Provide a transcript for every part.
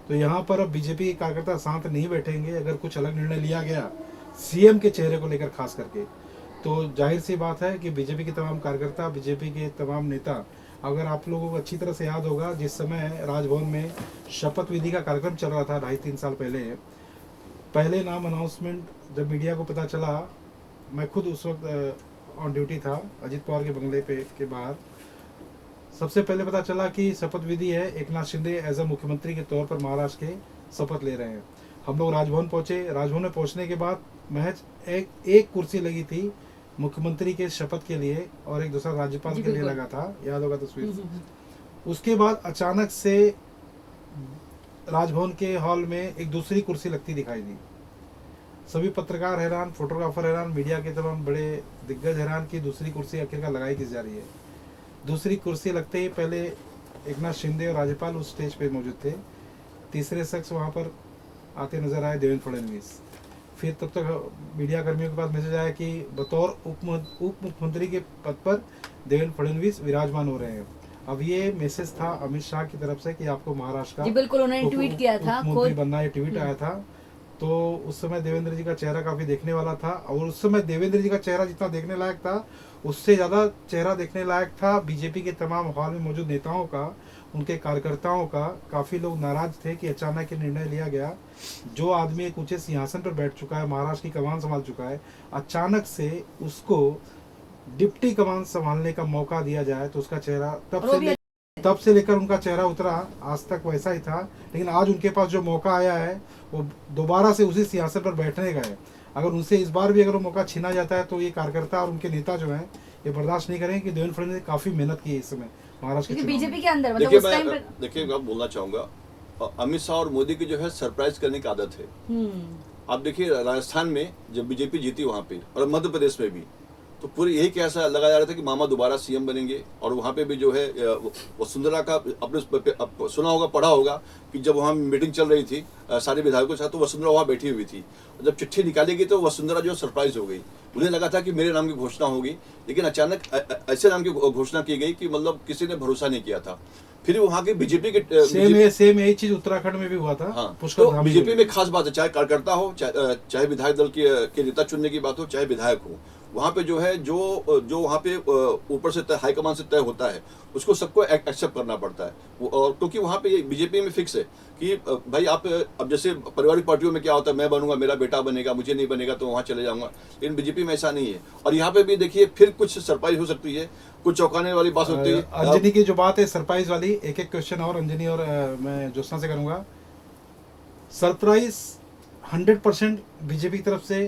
तो यहाँ पर अब बीजेपी के कार्यकर्ता शांत नहीं बैठेंगे। अगर कुछ अलग निर्णय लिया गया सीएम के चेहरे को लेकर खास करके, तो जाहिर सी बात है कि बीजेपी के तमाम कार्यकर्ता, बीजेपी के तमाम नेता, अगर आप लोगों को अच्छी तरह से याद होगा, जिस समय राजभवन में शपथ विधि का कार्यक्रम चल रहा था 2.5-3 साल पहले, पहले नाम अनाउंसमेंट जब मीडिया को पता चला, मैं खुद उस वक्त ऑन ड्यूटी था अजीत पवार के बंगले पे के बाहर, सबसे पहले पता चला कि शपथ विधि है, एकनाथ शिंदे एज अ मुख्यमंत्री के तौर पर महाराष्ट्र के शपथ ले रहे हैं। हम लोग राजभवन पहुंचे। राजभवन में पहुंचने के बाद महज एक कुर्सी लगी थी मुख्यमंत्री के शपथ के लिए और एक दूसरा राज्यपाल के लिए लगा था, याद होगा तस्वीर। उसके बाद अचानक से राजभवन के हॉल में एक दूसरी कुर्सी लगती दिखाई दी। सभी पत्रकार हैरान, फोटोग्राफर हैरान, मीडिया के तमाम बड़े दिग्गज हैरान कि दूसरी कुर्सी आखिरकार लगाई किस जा रही है। दूसरी कुर्सी लगते ही पहले एकनाथ शिंदे और राज्यपाल उस स्टेज पे मौजूद थे। तीसरे शख्स वहाँ पर आते नजर आए, देवेंद्र फडणवीस। फिर तब तक मीडिया कर्मियों के पास मैसेज आया कि बतौर उप मुख्यमंत्री के पद पर देवेंद्र फडणवीस विराजमान हो रहे हैं। अब ये मैसेज था अमित शाह की तरफ से कि आपको महाराष्ट्र का, जी बिल्कुल, उन्होंने ट्वीट किया था, मुख्यमंत्री बनना, ये ट्वीट आया था। तो उस समय देवेंद्र जी का चेहरा काफी देखने वाला था, और उस समय देवेंद्र जी का चेहरा जितना देखने लायक था, उससे ज्यादा चेहरा देखने लायक था बीजेपी के तमाम हॉल में मौजूद नेताओं का, उनके कार्यकर्ताओं का। काफी लोग नाराज थे कि अचानक ये निर्णय लिया गया। जो आदमी एक ऊंचे सिंहासन पर बैठ चुका है, महाराष्ट्र की कमान संभाल चुका है, अचानक से उसको डिप्टी कमान संभालने का मौका दिया जाए तो उसका चेहरा तब से लेकर उनका चेहरा उतरा आज तक वैसा ही था। लेकिन आज उनके पास जो मौका आया है वो दोबारा से उसी सिंहासन पर बैठने का है। अगर उनसे इस बार भी अगर वो मौका छीना जाता है तो ये कार्यकर्ता और उनके नेता जो हैं ये बर्दाश्त नहीं करेंगे कि देवेंद्र फडणवीस ने काफी मेहनत की है इस समय महाराष्ट्र के बीजेपी के अंदर। देखिए मैं बोलना चाहूंगा, अमित शाह और मोदी की जो है सरप्राइज करने की आदत है। आप देखिए राजस्थान में जब बीजेपी जीती वहां पे, और मध्य प्रदेश में भी, तो पूरे यही कैसा लगाया जा रहा था कि मामा दोबारा सीएम बनेंगे। और वहाँ पे भी जो है वसुंधरा का आपने सुना होगा, पढ़ा होगा कि जब वहाँ मीटिंग चल रही थी सारे विधायकों के साथ, तो वसुंधरा वहाँ बैठी हुई थी। जब चिट्ठी निकाली गई तो वसुंधरा जो सरप्राइज हो गई, उन्हें लगा था कि मेरे नाम की घोषणा होगी, लेकिन अचानक ऐसे नाम की घोषणा की गई कि मतलब किसी ने भरोसा नहीं किया था। फिर वहाँ की बीजेपी के सेम यही चीज उत्तराखंड में भी हुआ था। हाँ, तो बीजेपी में खास बात है, चाहे कार्यकर्ता हो, चाहे विधायक दल के नेता चुनने की बात हो, चाहे विधायक हो, वहाँ पे जो है जो वहाँ पे ऊपर से हाईकमान से तय होता है उसको सबको एक्सेप्ट करना पड़ता है। और क्योंकि वहाँ पे बीजेपी में फिक्स है कि भाई आप, अब जैसे पारिवारिक पार्टियों में क्या होता है, मैं बनूंगा, मेरा बेटा बनेगा, मुझे नहीं बनेगा तो वहाँ चले जाऊंगा, लेकिन बीजेपी में ऐसा नहीं है। और यहाँ पे भी देखिए फिर कुछ सरप्राइज हो सकती है, कुछ चौंकाने वाली बात होती है। अंजनी की जो बात है सरप्राइज वाली, एक क्वेश्चन और अंजनी और मैं ज्योत्सना से करूंगा। सरप्राइज 100% बीजेपी की तरफ से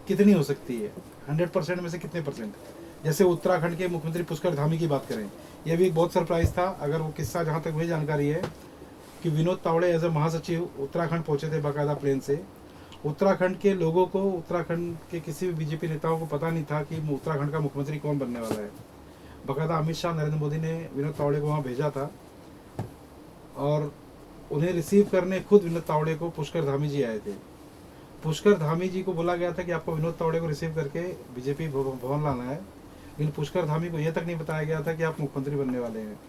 कितनी हो सकती है? 100% में से कितने परसेंट? जैसे उत्तराखंड के मुख्यमंत्री पुष्कर धामी की बात करें, यह भी एक बहुत सरप्राइज था। अगर वो किस्सा, जहाँ तक मुझे जानकारी है कि विनोद तावड़े एज ए महासचिव उत्तराखंड पहुंचे थे बाकायदा प्लेन से। उत्तराखंड के लोगों को, उत्तराखंड के किसी भी बीजेपी नेताओं को पता नहीं था कि उत्तराखंड का मुख्यमंत्री कौन बनने वाला है। बाकायदा अमित शाह, नरेंद्र मोदी ने विनोद तावड़े को वहाँ भेजा था, और उन्हें रिसीव करने खुद विनोद तावड़े को पुष्कर धामी जी आए थे। पुष्कर धामी जी को बोला गया था कि आपको विनोद तावड़े को रिसीव करके बीजेपी भवन लाना है, लेकिन पुष्कर धामी को यह तक नहीं बताया गया था कि आप मुख्यमंत्री बनने वाले हैं।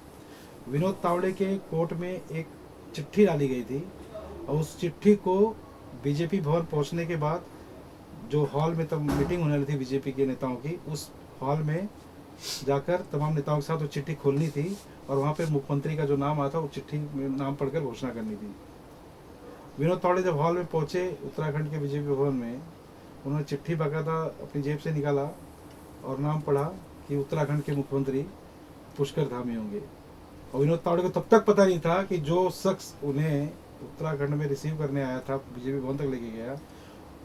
विनोद तावड़े के कोर्ट में एक चिट्ठी डाली गई थी, और उस चिट्ठी को बीजेपी भवन पहुंचने के बाद जो हॉल में तब मीटिंग होने वाली थी बीजेपी के नेताओं की, उस हॉल में जाकर तमाम नेताओं के साथ वो चिट्ठी खोलनी थी, और वहाँ पर मुख्यमंत्री का जो नाम आता वो चिट्ठी में नाम पढ़कर घोषणा करनी थी। विनोद तावड़े जब हॉल में पहुंचे उत्तराखंड के बीजेपी भवन में, उन्होंने चिट्ठी बाकायदा अपनी जेब से निकाला और नाम पढ़ा कि उत्तराखंड के मुख्यमंत्री पुष्कर धामी होंगे। और विनोद तावड़े को तब तक पता नहीं था कि जो शख्स उन्हें उत्तराखंड में रिसीव करने आया था, बीजेपी भवन तक लेके गया,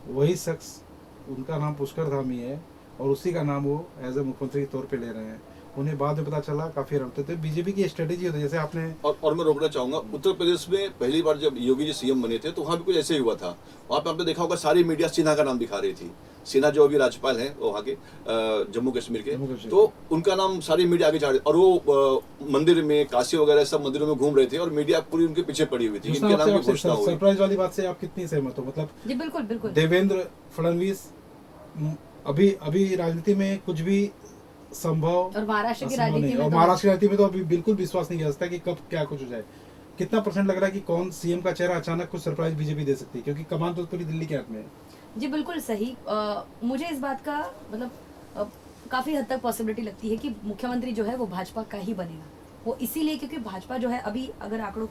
वही शख्स, उनका नाम पुष्कर धामी है, और उसी का नाम वो एज ए मुख्यमंत्री के तौर पे ले रहे हैं। उन्हें बाद में पता चला, काफी रमते थे। बीजेपी की स्ट्रेटेजी होती है, जैसे आपने और मैं रोकना चाहूंगा, उत्तर प्रदेश में पहली बार जब योगी जी सीएम बने थे तो वहाँ भी कुछ ऐसे ही हुआ था। वहाँ पे आपने देखा होगा सारी मीडिया सिन्हा का नाम दिखा रही थी। सिन्हा जो अभी राज्यपाल हैं वहाँ के जम्मू कश्मीर के, तो उनका नाम सारी मीडिया आगे जा रही, और वो मंदिर में, काशी वगैरह सब मंदिरों में घूम रहे थे, और मीडिया पूरी उनके पीछे पड़ी हुई थी। इनके नाम की सरप्राइज वाली बात से आप कितनी सहमत हो? मतलब जी बिल्कुल बिल्कुल, देवेंद्र फडणवीस अभी अभी राजनीति में कुछ भी संभव और महाराष्ट्र की असंभव राजनीति नहीं है। में और तो महाराष्ट्र की राजनीति में तो अभी बिल्कुल विश्वास नहीं किया जा सकता कि कब क्या कुछ हो जाए। कितना परसेंट लग रहा है कि कौन सीएम का चेहरा अचानक कुछ सरप्राइज बीजेपी दे सकती है, क्योंकि कमान तो पूरी दिल्ली के हाथ में है। जी बिल्कुल सही। मुझे इस बात का मतलब काफी हद तक पॉसिबिलिटी लगती है कि मुख्यमंत्री जो है वो भाजपा का ही बनेगा। वो इसीलिए क्योंकि भाजपा जो है अभी अगर आंकड़ों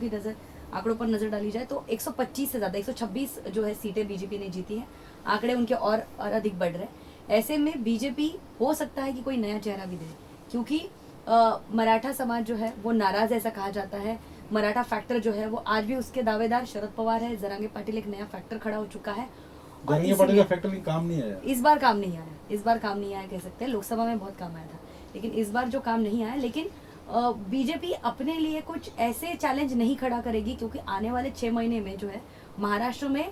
पर नजर डाली जाए तो 125 से ज्यादा 126 जो है सीटें बीजेपी ने जीती हैं। आंकड़े उनके और अधिक बढ़ रहे हैं। ऐसे में बीजेपी हो सकता है कि कोई नया चेहरा भी दे, क्योंकि मराठा समाज जो है वो नाराज ऐसा कहा जाता है। मराठा फैक्टर जो है वो आज भी उसके दावेदार शरद पवार है। जरांगे पाटिल एक नया फैक्टर खड़ा हो चुका है। और जरांगे पाटिल का इसीलिए फैक्टर लेकिन काम नहीं आया। इस बार काम नहीं आया, इस बार काम नहीं आया कह सकते हैं। लोकसभा में बहुत काम आया था, लेकिन इस बार जो काम नहीं आया। लेकिन बीजेपी अपने लिए कुछ ऐसे चैलेंज नहीं खड़ा करेगी, क्योंकि आने वाले 6 महीने में जो है महाराष्ट्र में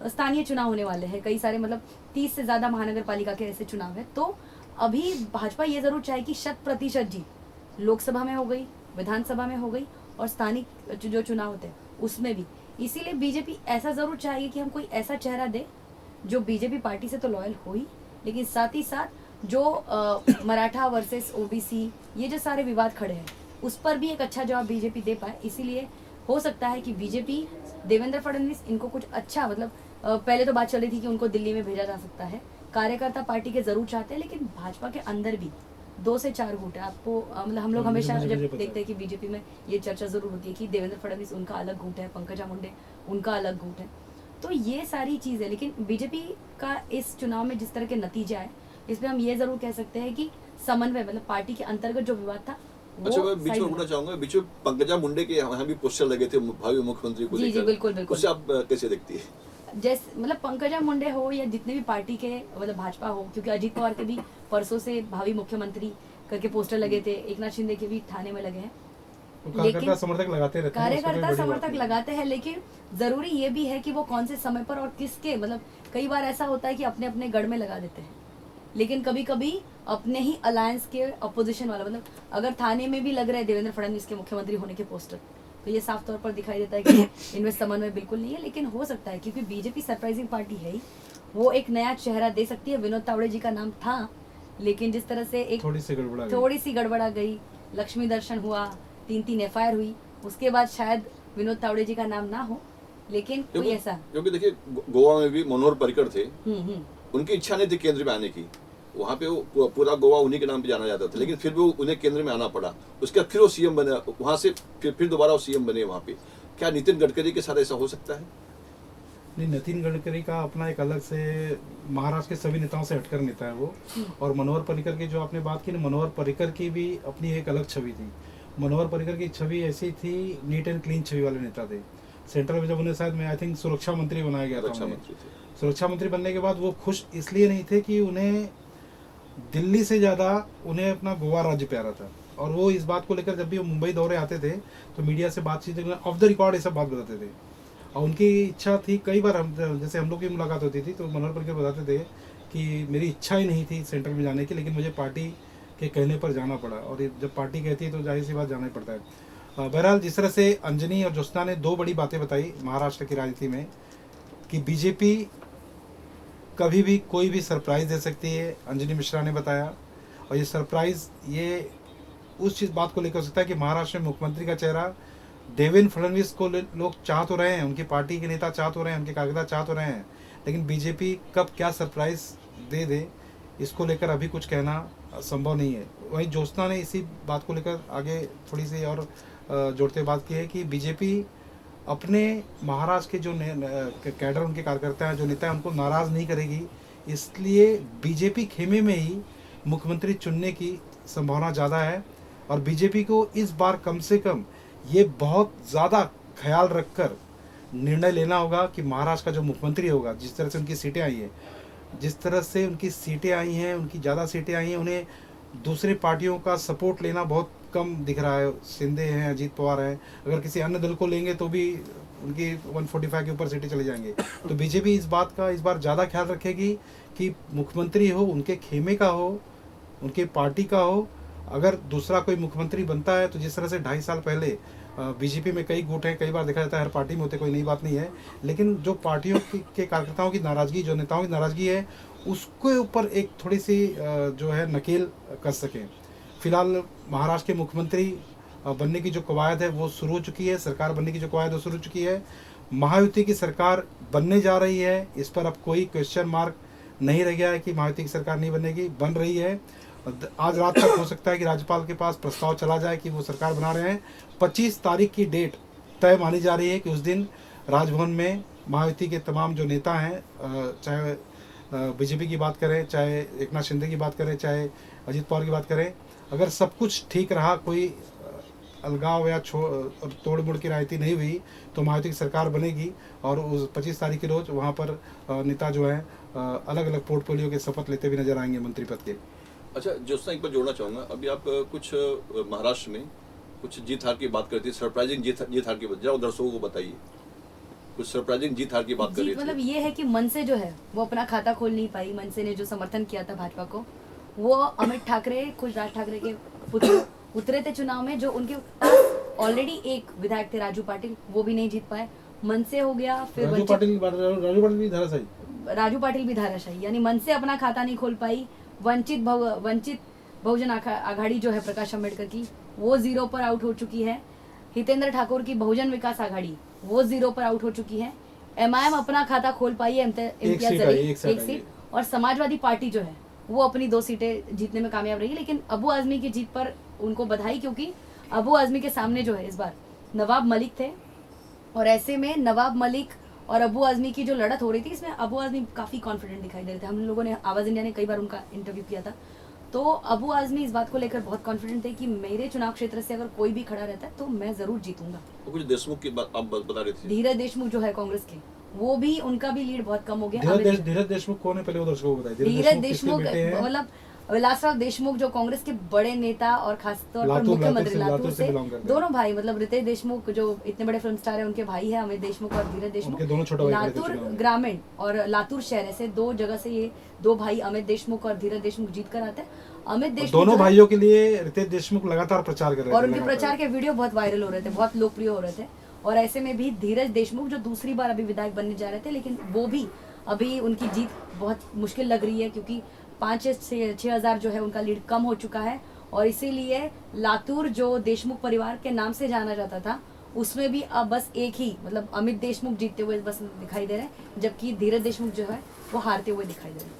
स्थानीय चुनाव होने वाले हैं। कई सारे मतलब 30 से ज्यादा महानगर पालिका के ऐसे चुनाव है। तो अभी भाजपा ये जरूर चाहे कि 100% जीत लोकसभा में हो गई, विधानसभा में हो गई, और स्थानिक जो चुनाव होते हैं उसमें भी। इसीलिए बीजेपी ऐसा जरूर चाहेगी कि हम कोई ऐसा चेहरा दे जो बीजेपी पार्टी से तो लॉयल हो ही, लेकिन साथ ही साथ जो मराठा वर्सेस ओबीसी ये जो सारे विवाद खड़े हैं उस पर भी एक अच्छा जवाब बीजेपी दे पाए। इसीलिए हो सकता है कि बीजेपी देवेंद्र फडणवीस इनको कुछ अच्छा मतलब पहले तो बात चल रही थी कि उनको दिल्ली में भेजा जा सकता है। कार्यकर्ता पार्टी के जरूर चाहते हैं, लेकिन भाजपा के अंदर भी 2 से 4 गुट है। आपको मतलब हम लोग हमेशा मुझे जब पता देखते है। हैं कि बीजेपी में ये चर्चा जरूर होती है कि देवेंद्र फडणवीस उनका अलग गुट है, पंकजा मुंडे उनका अलग गुट है। तो ये सारी चीज है। लेकिन बीजेपी का इस चुनाव में जिस तरह के नतीजे आए, इसमें हम ये जरूर कह सकते हैं कि समन्वय मतलब पार्टी के अंतर्गत जो विवाद था अच्छा, वो मैं बीच सही में हुआ। बोलना चाहूंगा, बीच में पंकजा मुंडे के यहाँ भी पोस्टर लगे थे भावी मुख्यमंत्री को जी, जी, लेकर। बिल्कुल, बिल्कुल। उसे आप कैसे देखती है? जैसे मतलब पंकजा मुंडे हो या जितने भी पार्टी के मतलब भाजपा हो, क्योंकि अजीत पवार के भी परसों से भावी मुख्यमंत्री करके पोस्टर लगे थे, एकनाथ शिंदे के भी थाने में लगे हैं। तो कार्यकर्ता समर्थक लगाते रहते हैं, उसमें कोई कार्यकर्ता बड़ी बात समर्थक नहीं। लगाते हैं, लेकिन जरूरी ये भी है कि वो कौन से समय पर और किसके मतलब कई बार ऐसा होता है कि अपने अपने गढ़ में लगा देते हैं, लेकिन कभी कभी अपने ही अलायंस के अपोजिशन वाला मतलब अगर थाने में भी लग रहा है देवेंद्र फडणवीस के मुख्यमंत्री होने के पोस्टर, तो ये साफ तौर पर दिखाई देता है कि इनमें समन्वय बिल्कुल नहीं है। लेकिन हो सकता है क्योंकि बीजेपी सरप्राइजिंग पार्टी है ही, वो एक नया चेहरा दे सकती है। विनोद तावड़े जी का नाम था, लेकिन जिस तरह से एक थोड़ी सी गड़बड़ा गई, लक्ष्मी दर्शन हुआ, 3 एफआईआर हुई, उसके बाद शायद विनोद तावड़े जी का नाम ना हो। लेकिन कोई ऐसा क्योंकि देखिए गोवा में भी मनोहर पर्रिकर थे, हम्म उनकी इच्छा नहीं थी केंद्र में आने की। वहाँ पे वो पूरा गोवा उन्हीं के नाम पे जाना जाता था, लेकिन फिर भी उन्हें केंद्र में आना पड़ा। उसके बाद फिर वो सीएम बने, वहाँ से फिर दोबारा वो सीएम बने वहाँ पे। क्या नितिन गडकरी के साथ ऐसा हो सकता है? नहीं, नितिन गडकरी का अपना एक अलग से महाराष्ट्र के सभी नेताओं से हटकर नेता है वो। और मनोहर पर्रिकर की जो आपने बात की ना, मनोहर पर्रिकर की भी अपनी एक अलग छवि थी। मनोहर पर्रिकर की छवि ऐसी थी, नीट एंड क्लीन छवि वाले नेता थे। सेंट्रल में जब उन्हें शायद मैं आई थिंक सुरक्षा मंत्री बनाया गया था रक्षा उन्हें। मंत्री थे। सुरक्षा मंत्री बनने के बाद वो खुश इसलिए नहीं थे कि उन्हें दिल्ली से ज़्यादा उन्हें अपना गोवा राज्य प्यारा था। और वो इस बात को लेकर जब भी वो मुंबई दौरे आते थे तो मीडिया से बातचीत ऑफ द रिकॉर्ड ये सब बात बताते थे। और उनकी इच्छा थी, कई बार जैसे हम लोग की मुलाकात होती थी तो मनोहर पर्रिकर बताते थे कि मेरी इच्छा ही नहीं थी सेंट्रल में जाने की, लेकिन मुझे पार्टी के कहने पर जाना पड़ा। और जब पार्टी कहती है तो जाहिर सी बात जाना ही पड़ता है। बहरहाल जिस तरह से अंजनी और ज्योत्सना ने 2 बड़ी बातें बताई महाराष्ट्र की राजनीति में कि बीजेपी कभी भी कोई भी सरप्राइज दे सकती है, अंजनी मिश्रा ने बताया। और ये सरप्राइज ये उस चीज़ बात को लेकर हो सकता है कि महाराष्ट्र में मुख्यमंत्री का चेहरा देवेंद्र फडणवीस को लोग चाह तो रहे हैं, उनकी पार्टी के नेता चाह तो रहे हैं, उनके कार्यकर्ता चाह तो रहे हैं, लेकिन बीजेपी कब क्या सरप्राइज दे इसको लेकर अभी कुछ कहना संभव नहीं है। वहीं ज्योत्सना ने इसी बात को लेकर आगे थोड़ी सी और जोड़ते बात की है कि बीजेपी अपने महाराष्ट्र के जो कैडर उनके कार्यकर्ता हैं, जो नेता हैं, उनको नाराज़ नहीं करेगी। इसलिए बीजेपी खेमे में ही मुख्यमंत्री चुनने की संभावना ज़्यादा है। और बीजेपी को इस बार कम से कम ये बहुत ज़्यादा ख्याल रखकर निर्णय लेना होगा कि महाराष्ट्र का जो मुख्यमंत्री होगा, जिस तरह से उनकी सीटें आई हैं, उनकी ज़्यादा सीटें आई हैं, उन्हें दूसरे पार्टियों का सपोर्ट लेना बहुत कम दिख रहा है। शिंदे हैं, अजीत पवार हैं, अगर किसी अन्य दल को लेंगे तो भी उनकी 145 के ऊपर सीटें चले जाएंगे। तो बीजेपी इस बात का इस बार ज़्यादा ख्याल रखेगी कि मुख्यमंत्री हो उनके खेमे का हो, उनके पार्टी का हो। अगर दूसरा कोई मुख्यमंत्री बनता है तो जिस तरह से 2.5 साल पहले बीजेपी में कई गुट हैं, कई बार देखा जाता है हर पार्टी में होते, कोई नई बात नहीं है, लेकिन जो पार्टियों के कार्यकर्ताओं की नाराज़गी, जो नेताओं की नाराज़गी है, उसके ऊपर एक थोड़ी सी जो है नकेल कर सकें। फिलहाल महाराष्ट्र के मुख्यमंत्री बनने की जो कवायद है वो शुरू हो चुकी है, सरकार बनने की जो कवायद है वो शुरू हो चुकी है। महायुति की सरकार बनने जा रही है, इस पर अब कोई क्वेश्चन मार्क नहीं रह गया है कि महायुति की सरकार नहीं बनेगी, बन रही है। आज रात तक हो सकता है कि राज्यपाल के पास प्रस्ताव चला जाए कि वो सरकार बना रहे हैं। 25 तारीख की डेट तय मानी जा रही है कि उस दिन राजभवन में महायुति के तमाम जो नेता हैं, चाहे बीजेपी की बात करें, चाहे एकनाथ शिंदे की बात करें, चाहे अजीत पवार की बात करें, अगर सब कुछ ठीक रहा, कोई अलगाव या तोड़ मोड़ की राजनीति नहीं हुई, तो महायुति की सरकार बनेगी और उस 25 तारीख के रोज वहाँ पर नेता जो हैं अलग अलग पोर्टफोलियो के शपथ लेते भी नजर आएंगे मंत्री पद के। अच्छा ज्योत्सना, एक बार जोड़ना चाहूँगा, अभी आप कुछ महाराष्ट्र में कुछ जीत हार की बात करती है, सरप्राइजिंग जीत हार की बात, जरा दर्शकों को बताइए, कुछ सरप्राइजिंग जीत हार की बात कर रही थी। मतलब ये है कि मनसे जो है वो अपना खाता खोल नहीं पाई। मनसे ने जो समर्थन किया था भाजपा को, वो अमित ठाकरे, खुद राज ठाकरे के पुत्र उतरे थे चुनाव में, जो उनके पास ऑलरेडी एक विधायक थे राजू पाटिल, वो भी नहीं जीत पाए। मनसे हो गया, फिर राजू पाटिल भी धाराशाही, यानी मनसे अपना खाता नहीं खोल पाई। वंचित बहुजन आघाड़ी जो है प्रकाश अम्बेडकर की, वो 0 पर आउट हो चुकी है। हितेंद्र ठाकुर की बहुजन विकास आघाड़ी, वो 0 पर आउट हो चुकी है। एमआईएम अपना खाता खोल पाई है, इम्तियाज जलील एक सीट, और समाजवादी पार्टी जो है वो अपनी 2 सीटें जीतने में कामयाब रही। लेकिन अबू आजमी की जीत पर उनको बधाई, क्योंकि अबू आजमी के सामने जो है इस बार नवाब मलिक थे, और ऐसे में नवाब मलिक और अबू आजमी की जो लड़त हो रही थी, इसमें अबू आजमी काफ़ी कॉन्फिडेंट दिखाई दे रहे थे। हम लोगों ने आवाज़ इंडिया ने कई बार उनका इंटरव्यू किया था, तो अबू आजमी इस बात को लेकर बहुत कॉन्फिडेंट थे कि मेरे चुनाव क्षेत्र से अगर कोई भी खड़ा रहता है तो मैं ज़रूर जीतूंगा। तो कुछ देशमुख की बात आप बता रहे थे, धीरज देशमुख जो है कांग्रेस के, वो भी, उनका भी लीड बहुत कम हो गया। धीरज देशमुख कौन है, पहले वो दर्शकों को बताइए। धीरज देशमुख मतलब विलासराव देशमुख जो कांग्रेस के बड़े नेता और खासतौर पर मुख्यमंत्री लातूर से दोनों भाई, मतलब रितेश देशमुख जो इतने बड़े फिल्म स्टार है, उनके भाई है अमित देशमुख और धीरज देशमुख। लातूर ग्रामीण और लातूर शहर, ऐसे 2 जगह से ये 2 भाई अमित देशमुख और धीरज देशमुख जीत कर आते हैं। अमित देशमुख दोनों भाइयों के लिए रितेश देशमुख लगातार प्रचार कर रहे थे, और उनके प्रचार के वीडियो बहुत वायरल हो रहे थे, बहुत लोकप्रिय हो रहे थे। और ऐसे में भी धीरज देशमुख जो दूसरी बार अभी विधायक बनने जा रहे थे, लेकिन वो भी अभी उनकी जीत बहुत मुश्किल लग रही है, क्योंकि 5 से 6 हजार जो है उनका लीड कम हो चुका है। और इसीलिए लातूर जो देशमुख परिवार के नाम से जाना जाता था, उसमें भी अब बस एक ही, मतलब अमित देशमुख जीतते हुए बस दिखाई दे रहे हैं, जबकि धीरज देशमुख जो है वो हारते हुए दिखाई दे रहे हैं।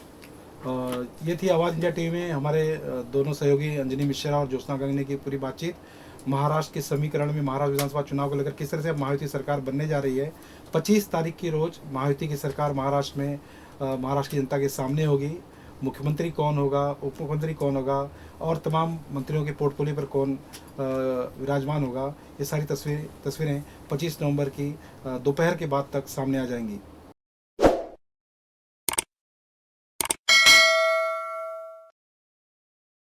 ये थी आवाज़ इंडिया टीवी में हमारे दोनों सहयोगी अंजनी मिश्रा और ज्योत्सना गंगने की पूरी बातचीत। महाराष्ट्र के समीकरण में महाराष्ट्र विधानसभा चुनाव को लेकर किस तरह से महायुति सरकार बनने जा रही है। 25 तारीख की रोज महायुति की सरकार महाराष्ट्र में महाराष्ट्र की जनता के सामने होगी। मुख्यमंत्री कौन होगा, उप मुख्यमंत्री कौन होगा और तमाम मंत्रियों के पोर्टफोलियो पर कौन विराजमान होगा, ये सारी तस्वीरें 25 नवंबर की दोपहर के बाद तक सामने आ जाएंगी।